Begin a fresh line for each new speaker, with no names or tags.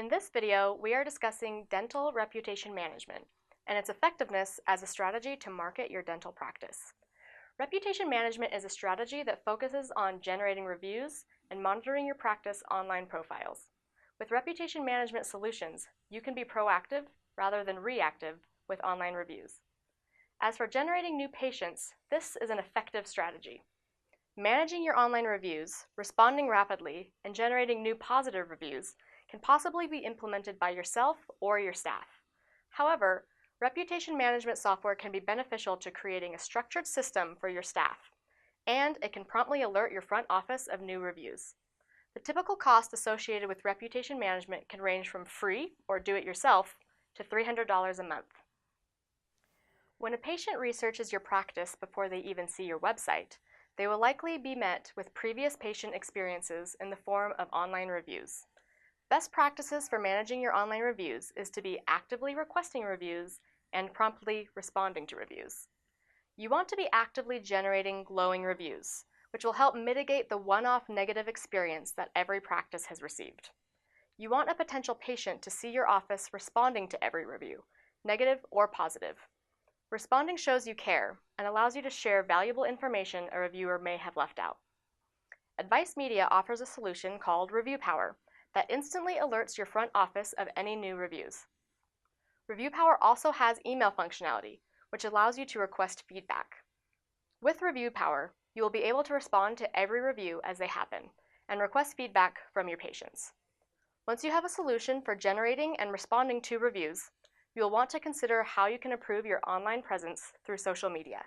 In this video, we are discussing dental reputation management and its effectiveness as a strategy to market your dental practice. Reputation management is a strategy that focuses on generating reviews and monitoring your practice online profiles. With reputation management solutions, you can be proactive rather than reactive with online reviews. As for generating new patients, this is an effective strategy. Managing your online reviews, responding rapidly, and generating new positive reviews can possibly be implemented by yourself or your staff. However, reputation management software can be beneficial to creating a structured system for your staff, and it can promptly alert your front office of new reviews. The typical cost associated with reputation management can range from free or do-it-yourself to $300 a month. When a patient researches your practice before they even see your website, they will likely be met with previous patient experiences in the form of online reviews. Best practices for managing your online reviews is to be actively requesting reviews and promptly responding to reviews. You want to be actively generating glowing reviews, which will help mitigate the one-off negative experience that every practice has received. You want a potential patient to see your office responding to every review, negative or positive. Responding shows you care and allows you to share valuable information a reviewer may have left out. Advice Media offers a solution called Review Power that instantly alerts your front office of any new reviews. Review Power also has email functionality, which allows you to request feedback. With Review Power, you will be able to respond to every review as they happen and request feedback from your patients. Once you have a solution for generating and responding to reviews, you'll want to consider how you can improve your online presence through social media.